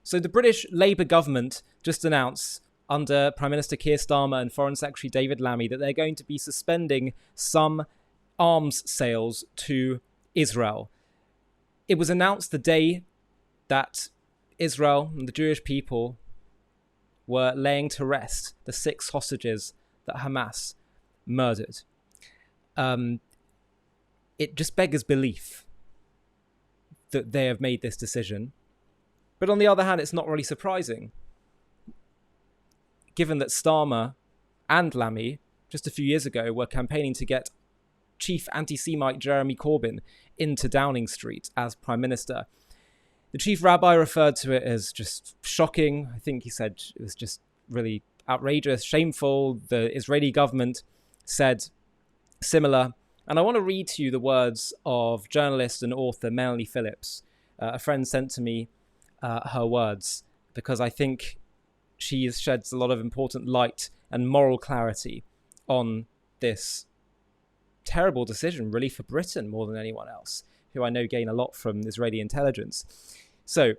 So the British Labour government just announced under Prime Minister Keir Starmer and Foreign Secretary David Lammy that they're going to be suspending some arms sales to Israel. It was announced the day that Israel and the Jewish people were laying to rest the 6 hostages that Hamas murdered. It just beggars belief that they have made this decision. But on the other hand, it's not really surprising, given that Starmer and Lammy, just a few years ago, were campaigning to get chief anti-Semite Jeremy Corbyn into Downing Street as Prime Minister. The chief rabbi referred to it as just shocking. I think he said it was just really outrageous, shameful. The Israeli government said similar. And I want to read to you the words of journalist and author Melanie Phillips. A friend sent to me her words because I think she sheds a lot of important light and moral clarity on this terrible decision, really, for Britain more than anyone else, who I know gain a lot from Israeli intelligence. So,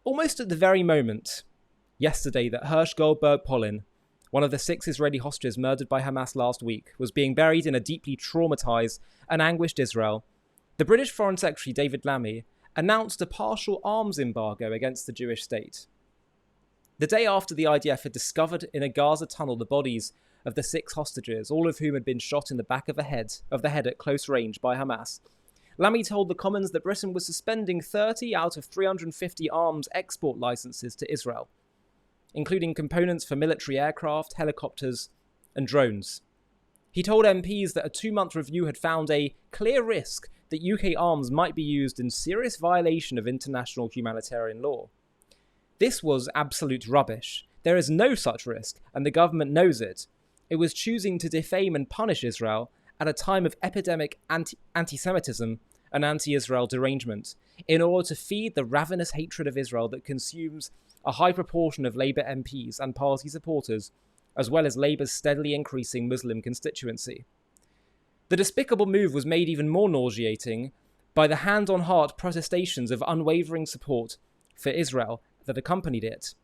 almost at the very moment yesterday that Hersh Goldberg-Polin, one of the 6 Israeli hostages murdered by Hamas last week, was being buried in a deeply traumatised and anguished Israel, the British Foreign Secretary David Lammy announced a partial arms embargo against the Jewish state. The day after the IDF had discovered in a Gaza tunnel the bodies of the 6 hostages, all of whom had been shot in the back of the head at close range by Hamas, Lammy told the Commons that Britain was suspending 30 out of 350 arms export licenses to Israel, including components for military aircraft, helicopters, and drones. He told MPs that a 2-month review had found a clear risk that UK arms might be used in serious violation of international humanitarian law. This was absolute rubbish. There is no such risk, and the government knows it. It was choosing to defame and punish Israel at a time of epidemic anti-Semitism and anti-Israel derangement, in order to feed the ravenous hatred of Israel that consumes a high proportion of Labour MPs and party supporters, as well as Labour's steadily increasing Muslim constituency. The despicable move was made even more nauseating by the hand-on-heart protestations of unwavering support for Israel that accompanied it.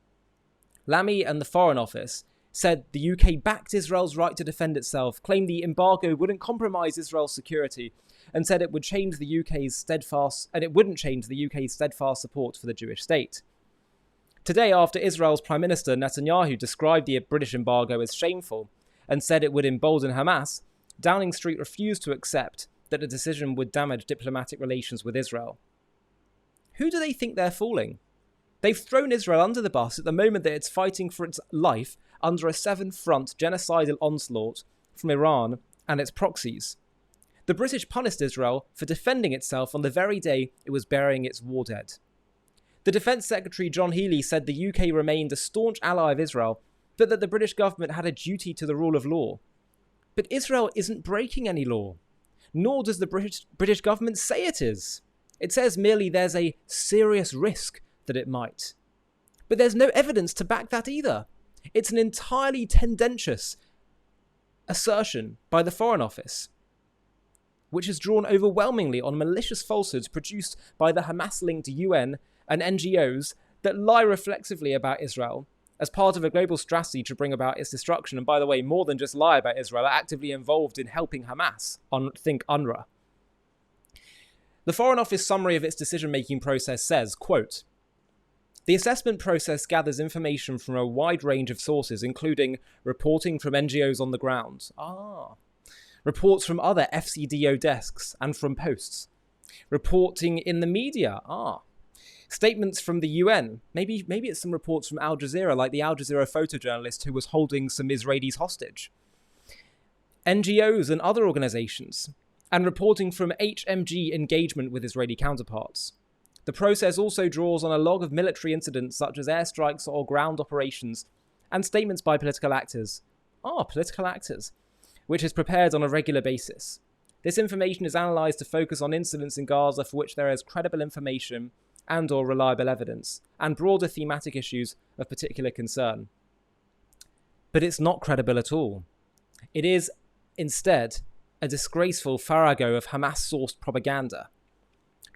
Lammy and the Foreign Office said the UK backed Israel's right to defend itself, claimed the embargo wouldn't compromise Israel's security, and said it wouldn't change the UK's steadfast support for the Jewish state. Today, after Israel's Prime Minister Netanyahu described the British embargo as shameful and said it would embolden Hamas, Downing Street refused to accept that the decision would damage diplomatic relations with Israel. Who do they think they're fooling? They've thrown Israel under the bus at the moment that it's fighting for its life under a 7-front genocidal onslaught from Iran and its proxies. The British punished Israel for defending itself on the very day it was burying its war dead. The Defence Secretary John Healey said the UK remained a staunch ally of Israel, but that the British government had a duty to the rule of law. But Israel isn't breaking any law, nor does the British government say it is. It says merely there's a serious risk that it might. But there's no evidence to back that either. It's an entirely tendentious assertion by the Foreign Office, which is drawn overwhelmingly on malicious falsehoods produced by the Hamas-linked UN and NGOs that lie reflexively about Israel as part of a global strategy to bring about its destruction. And by the way, more than just lie about Israel, are actively involved in helping Hamas, think UNRWA. The Foreign Office summary of its decision-making process says, quote, "The assessment process gathers information from a wide range of sources, including reporting from NGOs on the ground, reports from other FCDO desks and from posts, reporting in the media, statements from the UN, maybe it's some reports from Al Jazeera, like the Al Jazeera photojournalist who was holding some Israelis hostage, NGOs and other organizations, and reporting from HMG engagement with Israeli counterparts. The process also draws on a log of military incidents such as airstrikes or ground operations and statements by political actors, which is prepared on a regular basis. This information is analysed to focus on incidents in Gaza for which there is credible information and or reliable evidence, and broader thematic issues of particular concern." But it's not credible at all. It is, instead, a disgraceful farrago of Hamas-sourced propaganda.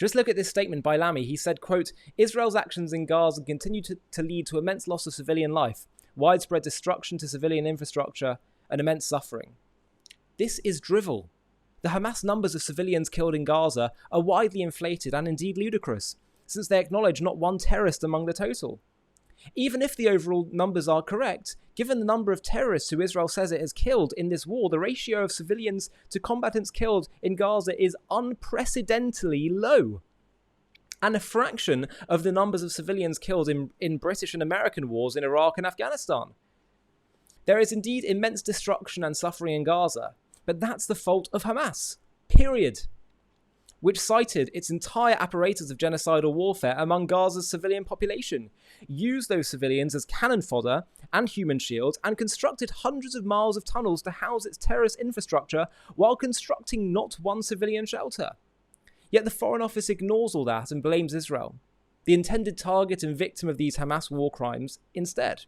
Just look at this statement by Lammy. He said, quote, "Israel's actions in Gaza continue to lead to immense loss of civilian life, widespread destruction to civilian infrastructure, and immense suffering." This is drivel. The Hamas numbers of civilians killed in Gaza are widely inflated and indeed ludicrous, since they acknowledge not one terrorist among the total. Even if the overall numbers are correct, given the number of terrorists who Israel says it has killed in this war, the ratio of civilians to combatants killed in Gaza is unprecedentedly low, and a fraction of the numbers of civilians killed in British and American wars in Iraq and Afghanistan. There is indeed immense destruction and suffering in Gaza, but that's the fault of Hamas, period, which cited its entire apparatus of genocidal warfare among Gaza's civilian population, used those civilians as cannon fodder and human shields, and constructed hundreds of miles of tunnels to house its terrorist infrastructure while constructing not one civilian shelter. Yet the Foreign Office ignores all that and blames Israel, the intended target and victim of these Hamas war crimes, instead.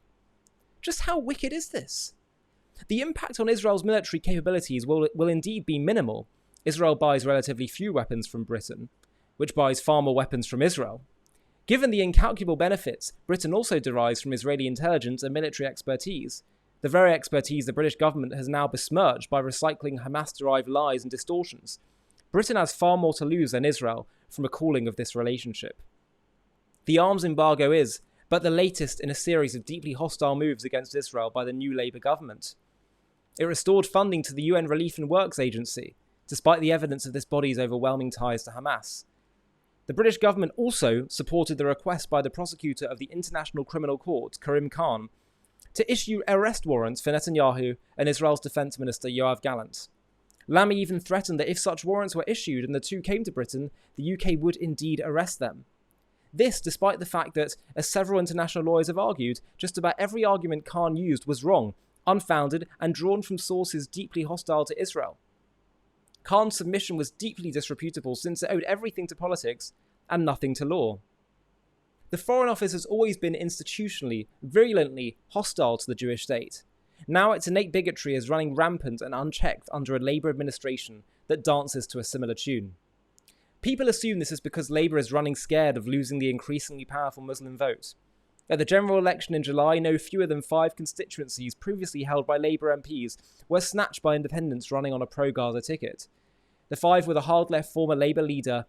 Just how wicked is this? The impact on Israel's military capabilities will indeed be minimal. Israel buys relatively few weapons from Britain, which buys far more weapons from Israel. Given the incalculable benefits Britain also derives from Israeli intelligence and military expertise, the very expertise the British government has now besmirched by recycling Hamas-derived lies and distortions, Britain has far more to lose than Israel from a cooling of this relationship. The arms embargo is but the latest in a series of deeply hostile moves against Israel by the new Labour government. It restored funding to the UN Relief and Works Agency, despite the evidence of this body's overwhelming ties to Hamas. The British government also supported the request by the prosecutor of the International Criminal Court, Karim Khan, to issue arrest warrants for Netanyahu and Israel's Defence Minister Yoav Gallant. Lammy even threatened that if such warrants were issued and the two came to Britain, the UK would indeed arrest them. This despite the fact that, as several international lawyers have argued, just about every argument Khan used was wrong, unfounded, and drawn from sources deeply hostile to Israel. Khan's submission was deeply disreputable since it owed everything to politics and nothing to law. The Foreign Office has always been institutionally, virulently hostile to the Jewish state. Now its innate bigotry is running rampant and unchecked under a Labour administration that dances to a similar tune. People assume this is because Labour is running scared of losing the increasingly powerful Muslim vote. At the general election in July, no fewer than 5 constituencies previously held by Labour MPs were snatched by independents running on a pro-Gaza ticket. The 5 were the hard-left former Labour leader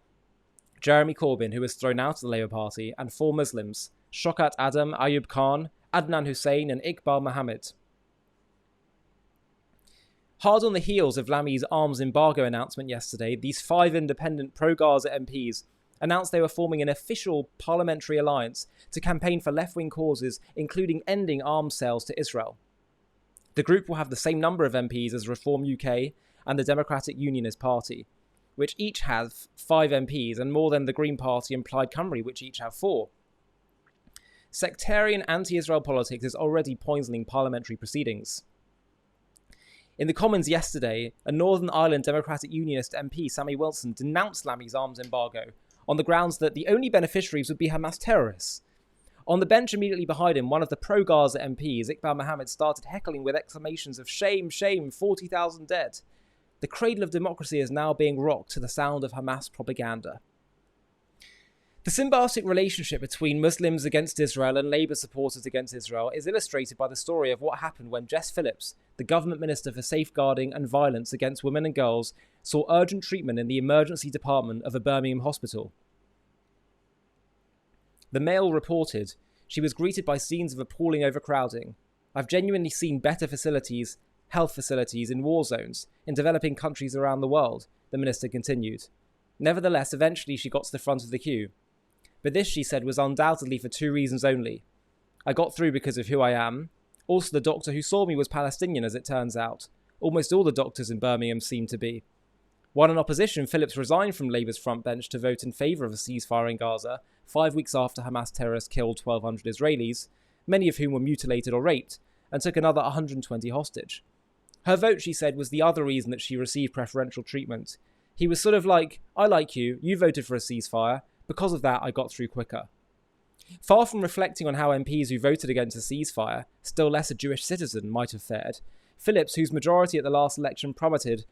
Jeremy Corbyn, who was thrown out of the Labour Party, and 4 Muslims, Shokat Adam, Ayub Khan, Adnan Hussein and Iqbal Mohammed. Hard on the heels of Lammy's arms embargo announcement yesterday, these 5 independent pro-Gaza MPs announced they were forming an official parliamentary alliance to campaign for left-wing causes, including ending arms sales to Israel. The group will have the same number of MPs as Reform UK and the Democratic Unionist Party, which each have 5 MPs, and more than the Green Party and Plaid Cymru, which each have 4. Sectarian anti-Israel politics is already poisoning parliamentary proceedings. In the Commons yesterday, a Northern Ireland Democratic Unionist MP, Sammy Wilson, denounced Lammy's arms embargo on the grounds that the only beneficiaries would be Hamas terrorists. On the bench immediately behind him, one of the pro-Gaza MPs, Iqbal Mohammed, started heckling with exclamations of "Shame, shame, 40,000 dead." The cradle of democracy is now being rocked to the sound of Hamas propaganda. The symbiotic relationship between Muslims against Israel and Labour supporters against Israel is illustrated by the story of what happened when Jess Phillips, the government minister for safeguarding and violence against women and girls, saw urgent treatment in the emergency department of a Birmingham hospital. The Mail reported, "She was greeted by scenes of appalling overcrowding. I've genuinely seen better facilities, health facilities in war zones, in developing countries around the world," the minister continued. Nevertheless, eventually she got to the front of the queue. But this, she said, was undoubtedly for 2 reasons only. I got through because of who I am. Also, the doctor who saw me was Palestinian, as it turns out. Almost all the doctors in Birmingham seem to be. While in opposition, Phillips resigned from Labour's front bench to vote in favour of a ceasefire in Gaza 5 weeks after Hamas terrorists killed 1,200 Israelis, many of whom were mutilated or raped, and took another 120 hostage. Her vote, she said, was the other reason that she received preferential treatment. He was sort of like, "I like you, you voted for a ceasefire. Because of that, I got through quicker." Far from reflecting on how MPs who voted against a ceasefire, still less a Jewish citizen, might have fared, Phillips, whose majority at the last election plummeted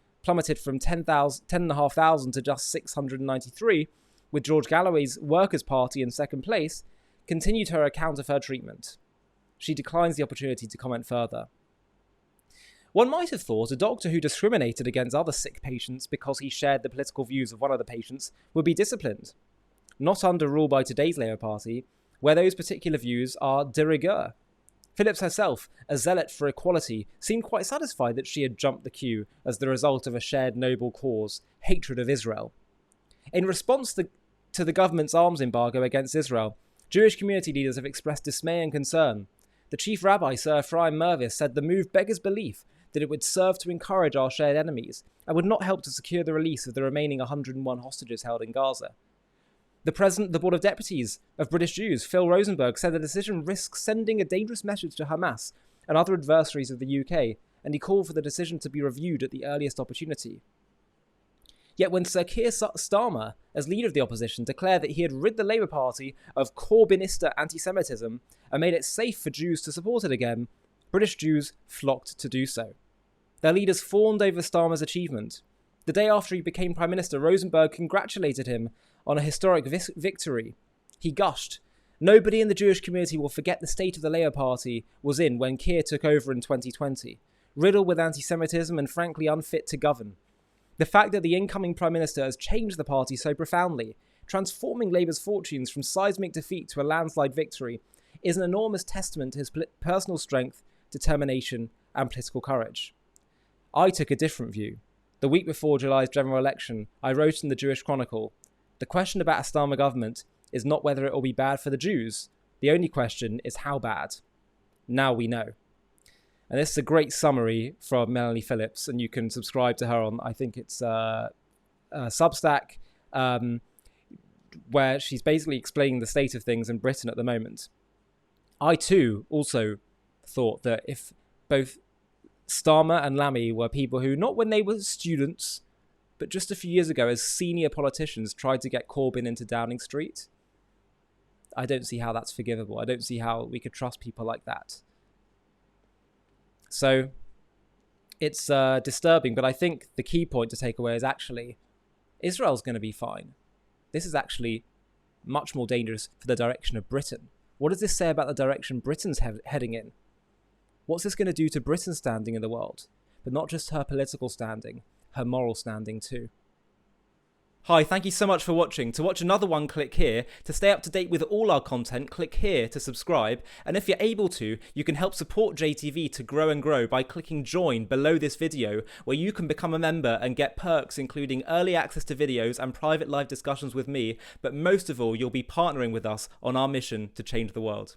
from 10,500 to just 693, with George Galloway's Workers' Party in second place, continued her account of her treatment. She declines the opportunity to comment further. One might have thought a doctor who discriminated against other sick patients because he shared the political views of one of the patients would be disciplined. Not under rule by today's Labour Party, where those particular views are de rigueur. Phillips herself, a zealot for equality, seemed quite satisfied that she had jumped the queue as the result of a shared noble cause, hatred of Israel. In response to the government's arms embargo against Israel, Jewish community leaders have expressed dismay and concern. The chief rabbi, Sir Ephraim Mervis, said the move beggars belief that it would serve to encourage our shared enemies and would not help to secure the release of the remaining 101 hostages held in Gaza. The President of the Board of Deputies of British Jews, Phil Rosenberg, said the decision risks sending a dangerous message to Hamas and other adversaries of the UK, and he called for the decision to be reviewed at the earliest opportunity. Yet when Sir Keir Starmer, as leader of the opposition, declared that he had rid the Labour Party of Corbynista anti-Semitism and made it safe for Jews to support it again, British Jews flocked to do so. Their leaders fawned over Starmer's achievement. The day after he became Prime Minister, Rosenberg congratulated him on a historic victory. He gushed, "Nobody in the Jewish community will forget the state of the Labour Party was in when Keir took over in 2020, riddled with anti-Semitism and frankly unfit to govern. The fact that the incoming Prime Minister has changed the party so profoundly, transforming Labour's fortunes from seismic defeat to a landslide victory, is an enormous testament to his personal strength, determination and political courage." I took a different view. The week before July's general election, I wrote in the Jewish Chronicle, "The question about a Starmer government is not whether it will be bad for the Jews. The only question is how bad. Now we know." And this is a great summary from Melanie Phillips, and you can subscribe to her on, I think it's Substack, where she's basically explaining the state of things in Britain at the moment. I too also thought that if both Starmer and Lammy were people who, not when they were students, but just a few years ago as senior politicians, tried to get Corbyn into Downing Street, I don't see how that's forgivable. I don't see how we could trust people like that. So it's disturbing, but I think the key point to take away is actually Israel's going to be fine. This is actually much more dangerous for the direction of Britain. What does this say about the direction Britain's heading in? What's this going to do to Britain's standing in the world? But not just her political standing, her moral standing too. Hi, thank you so much for watching. To watch another one, click here. To stay up to date with all our content, click here to subscribe. And if you're able to, you can help support JTV to grow and grow by clicking join below this video, where you can become a member and get perks including early access to videos and private live discussions with me. But most of all, you'll be partnering with us on our mission to change the world.